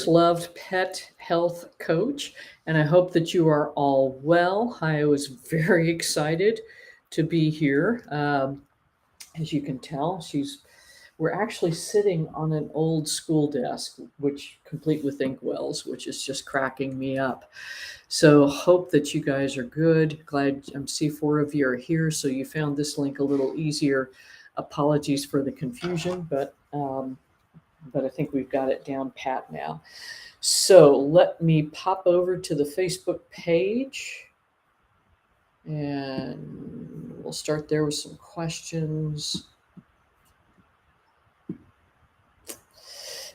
Loved pet health coach, and I hope that you are all well. I was very excited to be here. As you can tell, we're actually sitting on an old school desk, which complete with inkwells, which is just cracking me up. So hope that you guys are good. Glad see four of you are here, so you found this link a little easier. Apologies for the confusion, but I think we've got it down pat now. So let me pop over to the Facebook page and we'll start there with some questions.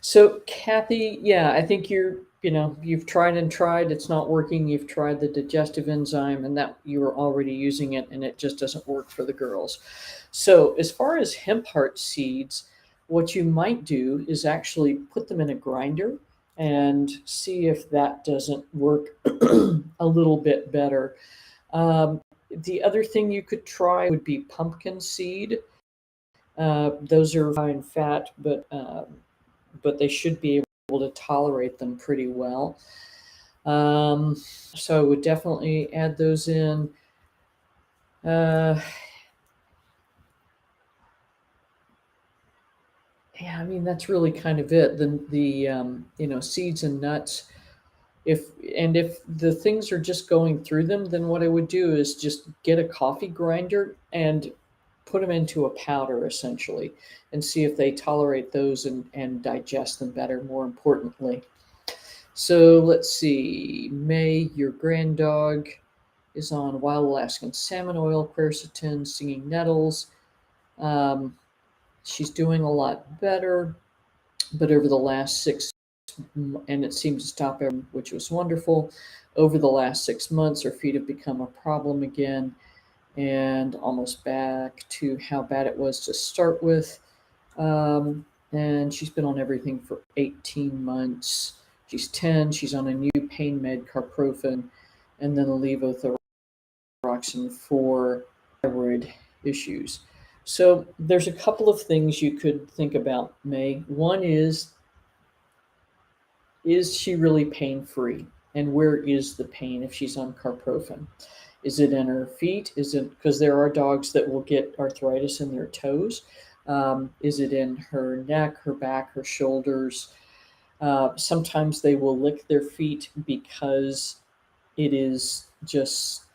So Kathy, yeah, I think you've tried and tried, it's not working. You've tried the digestive enzyme and that you were already using it and it just doesn't work for the girls. So as far as hemp heart seeds, what you might do is actually put them in a grinder and see if that doesn't work a little bit better. The other thing you could try would be pumpkin seed. Those are high in fat, but they should be able to tolerate them pretty well. So I would definitely add those in. Yeah, I mean that's really kind of it. The seeds and nuts. If the things are just going through them, then what I would do is just get a coffee grinder and put them into a powder essentially, and see if they tolerate those and digest them better. More importantly, so let's see. May, your grand dog is on wild Alaskan salmon oil, quercetin, stinging nettles. Um, she's doing a lot better, but over the last and it seemed to stop which was wonderful. Over the last 6 months, her feet have become a problem again, and almost back to how bad it was to start with. And she's been on everything for 18 months. She's 10. She's on a new pain med, carprofen, and then a levothyroxine for thyroid issues. So there's a couple of things you could think about, May. One is she really pain-free? And where is the pain if she's on carprofen? Is it in her feet? Is it because there are dogs that will get arthritis in their toes? Is it in her neck, her back, her shoulders? Sometimes they will lick their feet because it is just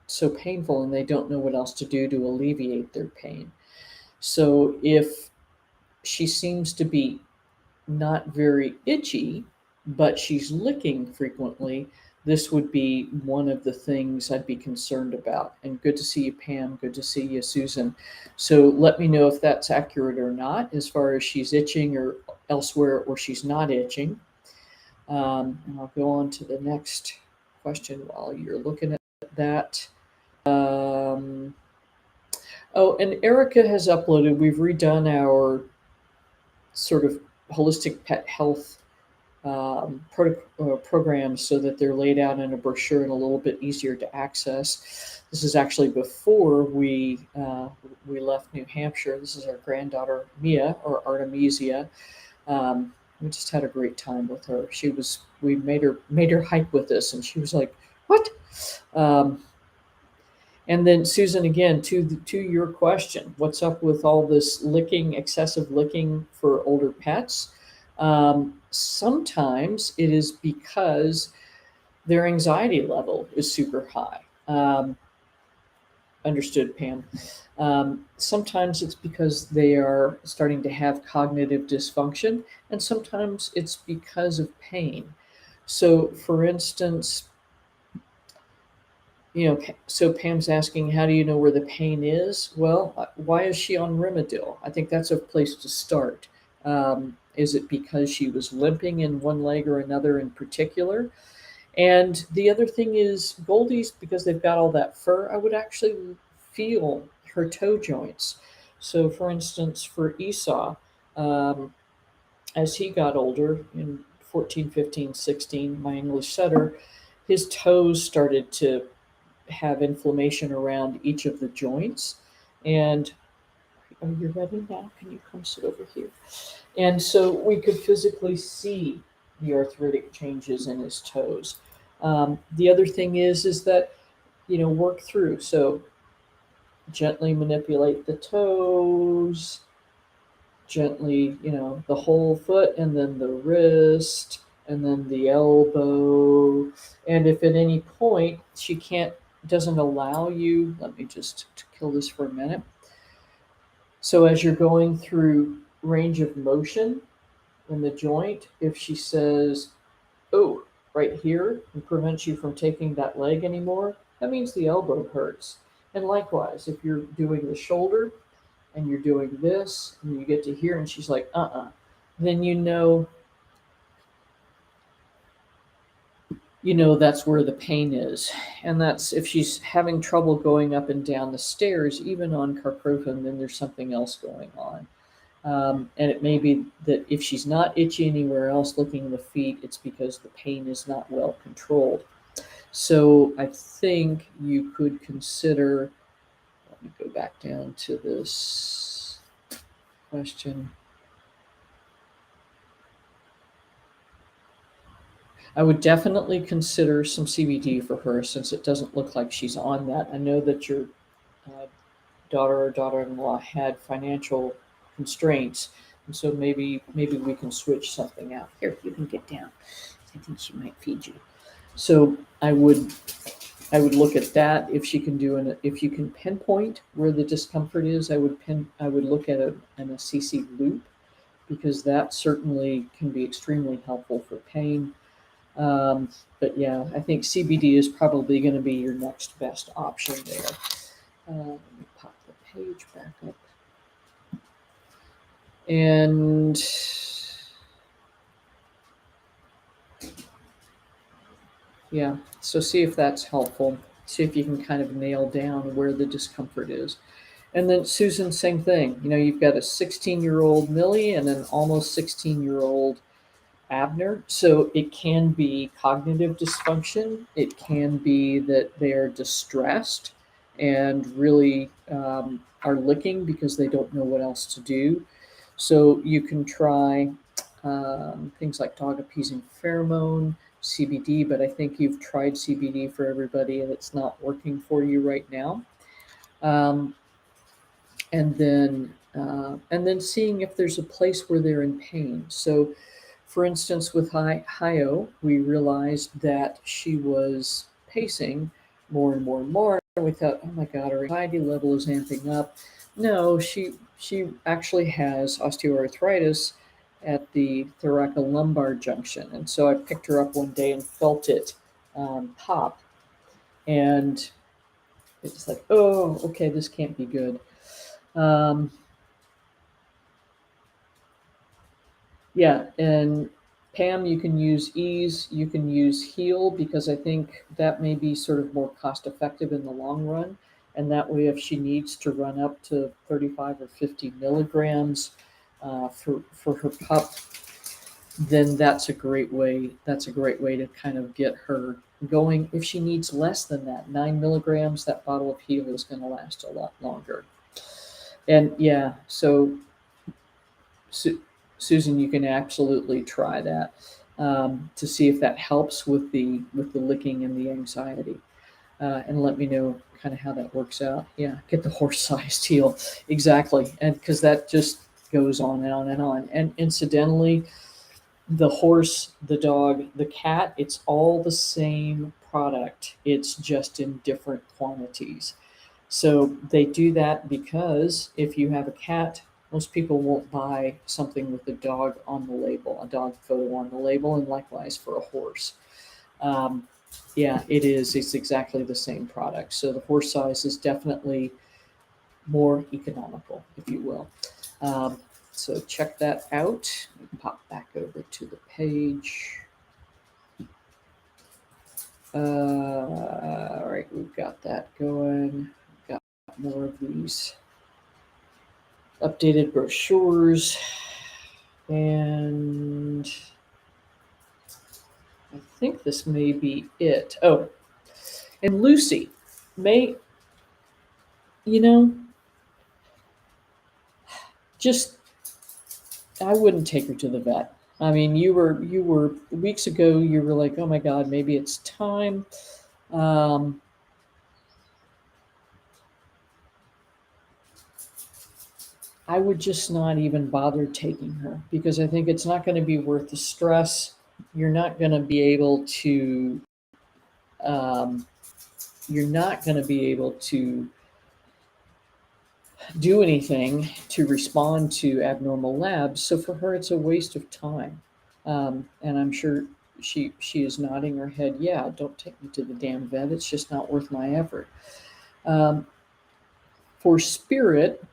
so painful and they don't know what else to do to alleviate their pain. So if she seems to be not very itchy, but she's licking frequently, this would be one of the things I'd be concerned about. And good to see you, Pam. Good to see you, Susan. So let me know if that's accurate or not, as far as she's itching or elsewhere or she's not itching. And I'll go on to the next question while you're looking at that. Oh, and Erica has uploaded, we've redone our sort of holistic pet health programs so that they're laid out in a brochure and a little bit easier to access. This is actually before we left New Hampshire. This is our granddaughter Mia, or Artemisia. We just had a great time with her. We made her hike with us, and she was like, "What?" And then Susan, again, to your question, what's up with all this licking, excessive licking for older pets? Sometimes it is because their anxiety level is super high. Understood, Pam. Sometimes it's because they are starting to have cognitive dysfunction, and sometimes it's because of pain. So, for instance, so Pam's asking, how do you know where the pain is? Well, why is she on Remedies? I think that's a place to start. Is it because she was limping in one leg or another in particular? And the other thing is Goldie's, because they've got all that fur, I would actually feel her toe joints. So for instance, for Esau, as he got older in 14, 15, 16, my English setter, his toes started to have inflammation around each of the joints. And are you ready now? Can you come sit over here? And so we could physically see the arthritic changes in his toes. The other thing is that, work through. So gently manipulate the toes, gently, the whole foot, and then the wrist, and then the elbow. And if at any point she doesn't allow you, let me just kill this for a minute. So as you're going through range of motion in the joint, if she says, oh, right here, and prevents you from taking that leg anymore, that means the elbow hurts. And likewise, if you're doing the shoulder and you're doing this, and you get to here, and she's like, then that's where the pain is. And that's if she's having trouble going up and down the stairs, even on carprofen, then there's something else going on. And it may be that if she's not itchy anywhere else looking in the feet, it's because the pain is not well controlled. So I think you could consider, let me go back down to this question. I would definitely consider some CBD for her since it doesn't look like she's on that. I know that your uh, daughter or daughter-in-law had financial constraints, and so maybe we can switch something out. Here, you can get down. I think she might feed you. So I would look at that if she can if you can pinpoint where the discomfort is. I would look at an CC loop because that certainly can be extremely helpful for pain. But yeah, I think CBD is probably going to be your next best option there. Let me pop the page back up. And yeah, so see if that's helpful. See if you can kind of nail down where the discomfort is. And then Susan, same thing. You've got a 16-year-old Millie and an almost 16-year-old Abner. So it can be cognitive dysfunction. It can be that they're distressed and really are licking because they don't know what else to do. So you can try things like dog appeasing pheromone, CBD, but I think you've tried CBD for everybody and it's not working for you right now. Um, and then seeing if there's a place where they're in pain. So for instance, with Hayo, we realized that she was pacing more and more and more. And we thought, oh my God, her anxiety level is amping up. No, she actually has osteoarthritis at the thoracolumbar junction. And so I picked her up one day and felt it pop. And it's like, oh, okay, this can't be good. Um, Yeah, and Pam, you can use ease, you can use heal because I think that may be sort of more cost effective in the long run. And that way, if she needs to run up to 35 or 50 milligrams for her pup, then that's a great way. That's a great way to kind of get her going. If she needs less than that, 9 milligrams, that bottle of heal is going to last a lot longer. And yeah, so Susan, you can absolutely try that to see if that helps with the licking and the anxiety, and let me know kind of how that works out. Yeah, get the horse-sized heel exactly, and because that just goes on and on and on. And incidentally, the horse, the dog, the cat, it's all the same product. It's just in different quantities. So they do that because if you have a cat, most people won't buy something with a dog on the label, a dog photo on the label, and likewise for a horse. Um, yeah, it is. It's exactly the same product. So the horse size is definitely more economical, if you will. So check that out. Pop back over to the page. All right, we've got that going. Got more of these updated brochures, and I think this may be it. Oh, and Lucy may, you know, just I wouldn't take her to the vet. I mean, you were weeks ago. You were like, "Oh my God, maybe it's time." Um, I would just not even bother taking her because I think it's not going to be worth the stress. You're not going to be able to. Um, you're not going to be able to do anything to respond to abnormal labs. So for her, it's a waste of time. And I'm sure she is nodding her head. Yeah, don't take me to the damn vet. It's just not worth my effort. Um, for Spirit,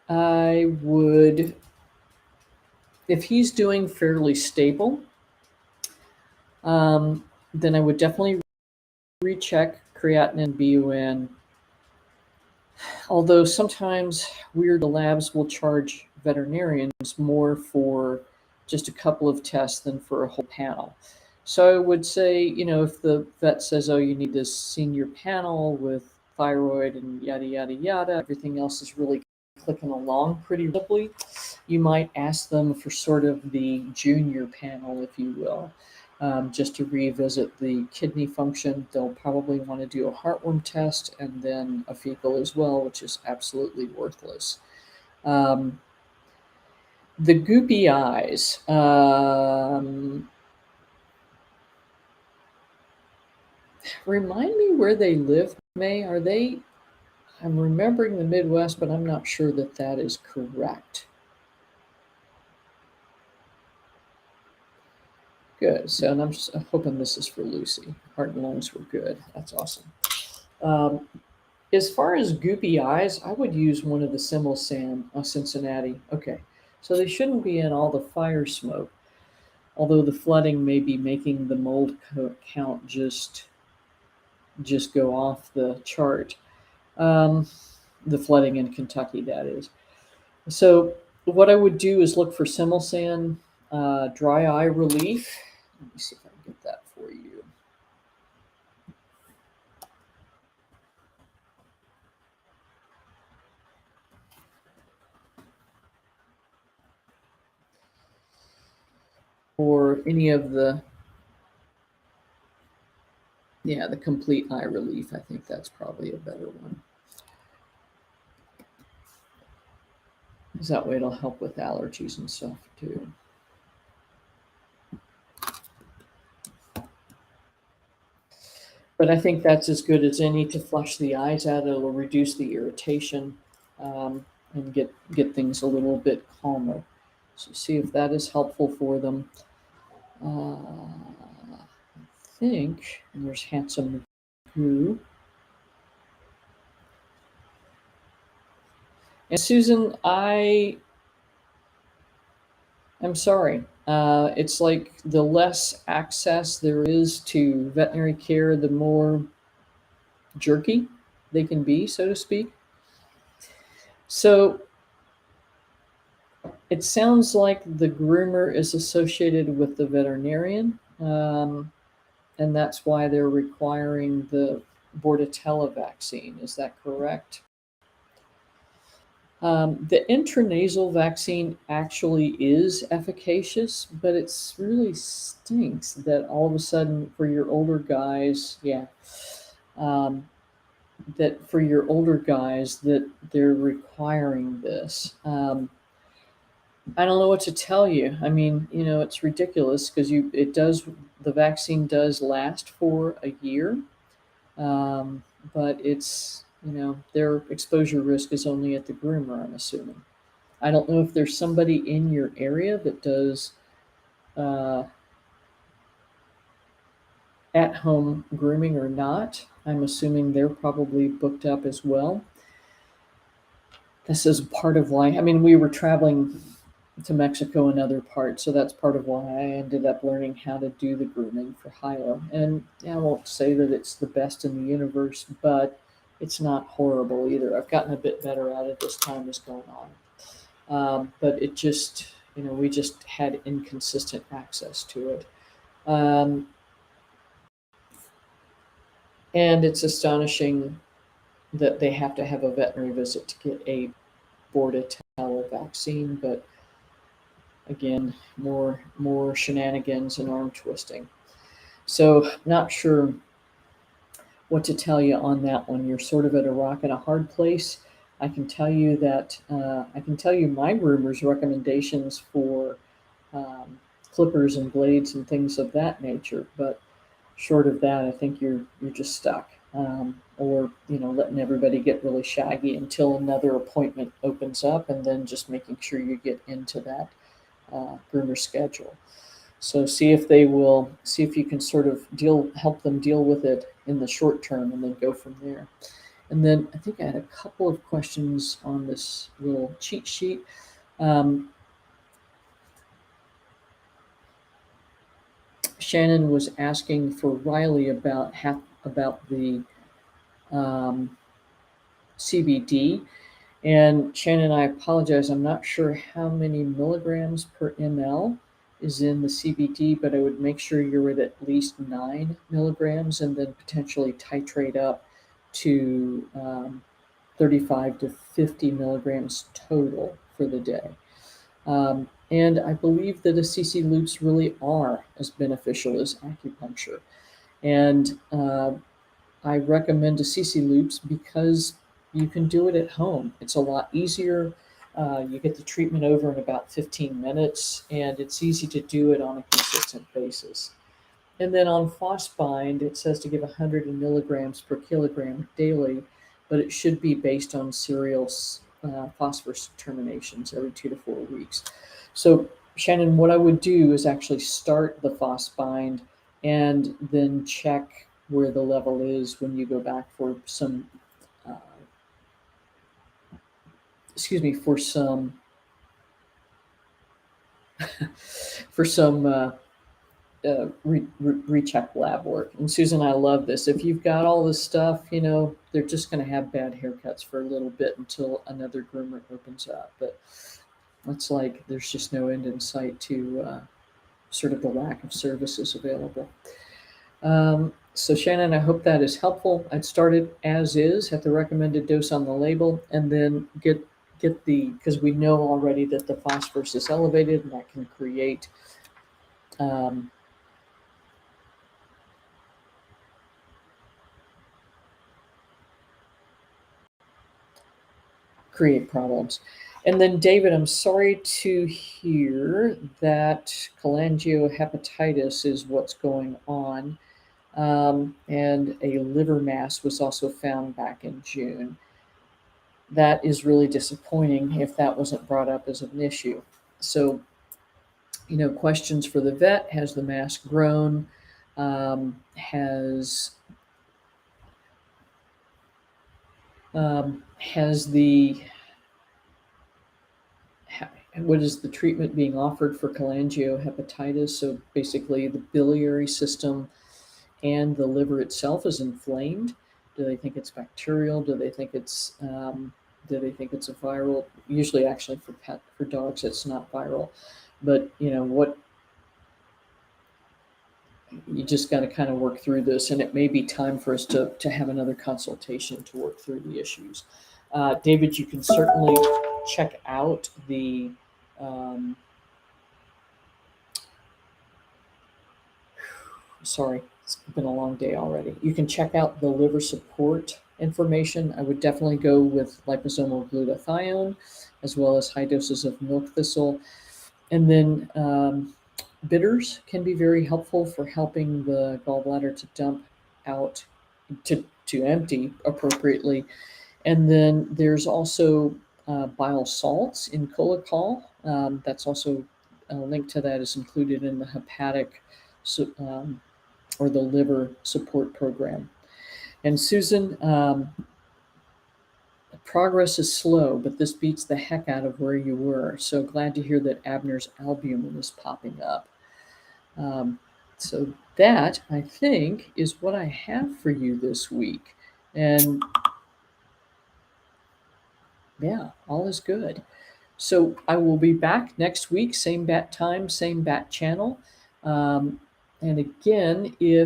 I would, if he's doing fairly stable, um, then I would definitely recheck creatinine, BUN. Although sometimes weird labs will charge veterinarians more for just a couple of tests than for a whole panel. So I would say, if the vet says, oh, you need this senior panel with thyroid and yada, yada, yada, everything else is really clicking along pretty rapidly, you might ask them for sort of the junior panel, if you will, just to revisit the kidney function. They'll probably want to do a heartworm test and then a fecal as well, which is absolutely worthless. Um, the goopy eyes. Remind me where they live, May. Are they? I'm remembering the Midwest, but I'm not sure that that is correct. Good. So, and I'm just hoping this is for Lucy. Heart and lungs were good. That's awesome. Um, as far as goopy eyes, I would use one of the Similasan Cincinnati. Okay, so they shouldn't be in all the fire smoke, although the flooding may be making the mold count just go off the chart. Um, the flooding in Kentucky, that is. So what I would do is look for Similasan dry eye relief. Let me see if I can get that for you. Or any of the, yeah, the complete eye relief. I think that's probably a better one. Because that way it'll help with allergies and stuff too. But I think that's as good as any to flush the eyes out. It'll reduce the irritation, and get things a little bit calmer. So see if that is helpful for them. I think, and there's Handsome Goo. And Susan, I'm sorry. It's like the less access there is to veterinary care, the more jerky they can be, so to speak. So it sounds like the groomer is associated with the veterinarian, and that's why they're requiring the Bordetella vaccine. Is that correct? The intranasal vaccine actually is efficacious, but it's really stinks that all of a sudden for your older guys, yeah, um, that for your older guys that they're requiring this. I don't know what to tell you. I mean, it's ridiculous because the vaccine does last for a year, but it's, their exposure risk is only at the groomer, I'm assuming. I don't know if there's somebody in your area that does uh, at home grooming or not. I'm assuming they're probably booked up as well. This is part of why, I mean, we were traveling to Mexico and other parts, so that's part of why I ended up learning how to do the grooming for Hilo. And I won't say that it's the best in the universe, but it's not horrible either. I've gotten a bit better at it as time has gone on. But it just, we just had inconsistent access to it. Um, and it's astonishing that they have to have a veterinary visit to get a Bordetella vaccine, but again, more shenanigans and arm twisting. So not sure what to tell you on that one. You're sort of at a rock and a hard place. I can tell you that I can tell you my groomer's recommendations for clippers and blades and things of that nature, but short of that, I think you're just stuck, or letting everybody get really shaggy until another appointment opens up, and then just making sure you get into that groomer schedule. So see if you can sort of help them deal with it in the short term, and then go from there. And then I think I had a couple of questions on this little cheat sheet. Shannon was asking for Riley about the CBD. And Shannon, I apologize. I'm not sure how many milligrams per ml is in the CBD, but I would make sure you're at least 9 milligrams, and then potentially titrate up to 35 to 50 milligrams total for the day. And I believe that CC loops really are as beneficial as acupuncture. And I recommend CC loops because you can do it at home. It's a lot easier. You get the treatment over in about 15 minutes, and it's easy to do it on a consistent basis. And then on Phosbind, it says to give 100 milligrams per kilogram daily, but it should be based on serial phosphorus determinations every 2 to 4 weeks. So, Shannon, what I would do is actually start the Phosbind and then check where the level is when you go back for some, uh, for some, for some recheck lab work. And Susan, I love this. If you've got all this stuff, they're just going to have bad haircuts for a little bit until another groomer opens up. But it's like there's just no end in sight to sort of the lack of services available. So Shannon, I hope that is helpful. I'd start it as is, at the recommended dose on the label, and then get because we know already that the phosphorus is elevated, and that can create problems. And then David, I'm sorry to hear that cholangiohepatitis is what's going on. And a liver mass was also found back in June. That is really disappointing if that wasn't brought up as an issue. So, questions for the vet: has the mass grown? Has the what is the treatment being offered for cholangiohepatitis? So basically, the biliary system and the liver itself is inflamed. Do they think it's bacterial? Do they think it's a viral? Usually, actually, for dogs, it's not viral. But what you just got to kind of work through this, and it may be time for us to have another consultation to work through the issues. David, you can certainly check out the sorry, it's been a long day already. You can check out the liver support information. I would definitely go with liposomal glutathione, as well as high doses of milk thistle. And then bitters can be very helpful for helping the gallbladder to dump out, to empty appropriately. And then there's also bile salts in Colacol. That's also a link to that is included in the hepatic or the liver support program. And Susan, progress is slow, but this beats the heck out of where you were. So glad to hear that Abner's albumin is popping up. So that, I think, is what I have for you this week. And yeah, all is good. So I will be back next week, same bat time, same bat channel. And again, we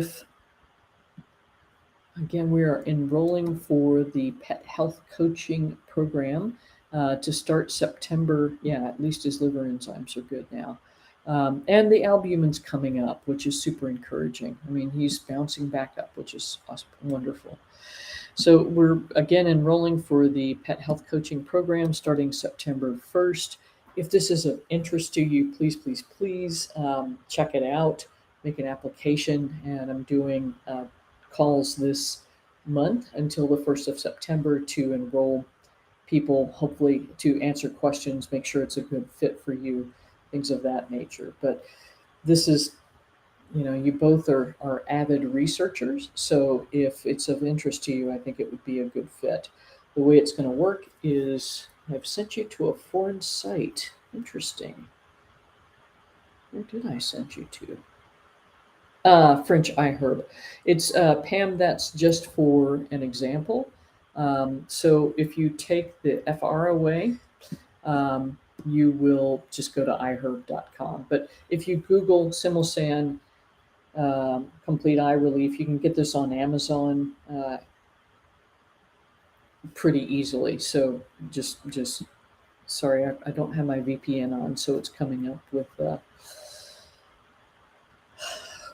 are enrolling for the pet health coaching program. to start September. Yeah, at least his liver enzymes are good now. And the albumin's coming up, which is super encouraging. I mean, he's bouncing back up, which is awesome, wonderful. So we're again enrolling for the pet health coaching program starting September 1st. If this is of interest to you, please, please, please check it out, make an application. And I'm doing calls this month until the 1st of September to enroll people, hopefully to answer questions, make sure it's a good fit for you, things of that nature. But this is, you both are avid researchers, so if it's of interest to you, I think it would be a good fit. The way it's going to work is I've sent you to a foreign site. Interesting. Where did I send you to? French iHerb. It's Pam. That's just for an example. So if you take the FR away, you will just go to iherb.com. But if you Google Simulsan complete eye relief, you can get this on Amazon pretty easily. So just sorry, I don't have my VPN on, so it's coming up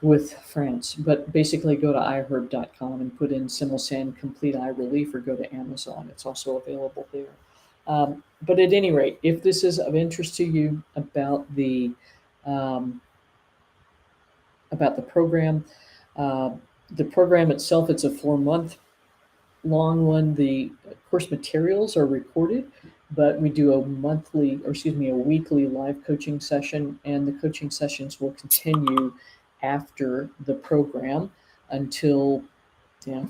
with France. But basically, go to iherb.com and put in Simulsan complete eye relief, or go to Amazon. It's also available there. But at any rate, if this is of interest to you about the program, the program itself, it's a 4-month long one. The course materials are recorded, but we do a weekly live coaching session, and the coaching sessions will continue after the program until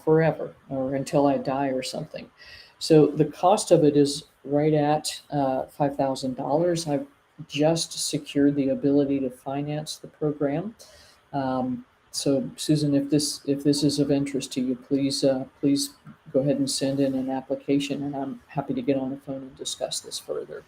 forever, or until I die or something. So the cost of it is right at $5,000. I've just secured the ability to finance the program. So Susan, if this is of interest to you, please go ahead and send in an application, and I'm happy to get on the phone and discuss this further.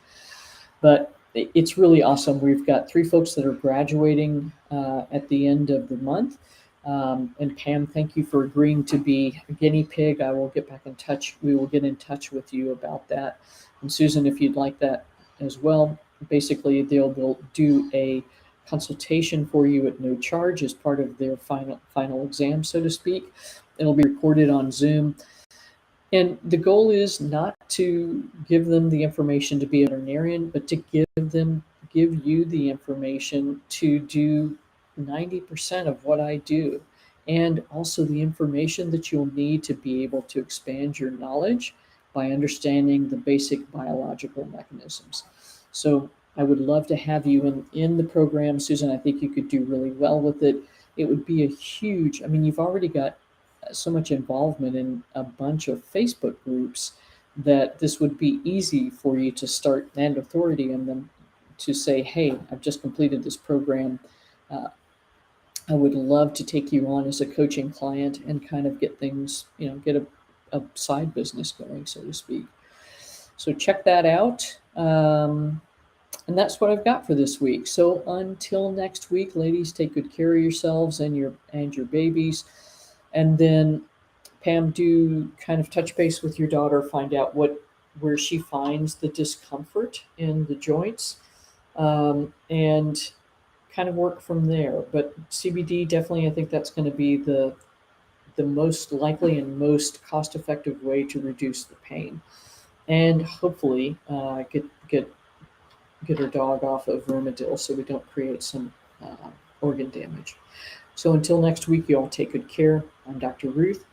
But it's really awesome. We've got 3 folks that are graduating at the end of the month. And Pam, thank you for agreeing to be a guinea pig. I will get back in touch. We will get in touch with you about that. And Susan, if you'd like that as well, basically they'll do a consultation for you at no charge as part of their final exam, so to speak. It'll be recorded on Zoom. And the goal is not to give them the information to be a veterinarian, but to give you the information to do 90% of what I do, and also the information that you'll need to be able to expand your knowledge by understanding the basic biological mechanisms. So I would love to have you in the program, Susan. I think you could do really well with it. It would be a huge, you've already got so much involvement in a bunch of Facebook groups that this would be easy for you to start and authority in them to say, hey, I've just completed this program. I would love to take you on as a coaching client and kind of get things, get a side business going, so to speak. So check that out. And that's what I've got for this week. So until next week, ladies, take good care of yourselves and your babies. And then Pam, do kind of touch base with your daughter, find out where she finds the discomfort in the joints, and kind of work from there. But CBD, definitely, I think that's going to be the most likely and most cost-effective way to reduce the pain, and hopefully get her dog off of Remedies so we don't create some organ damage. So until next week, you all take good care. I'm Dr. Ruth.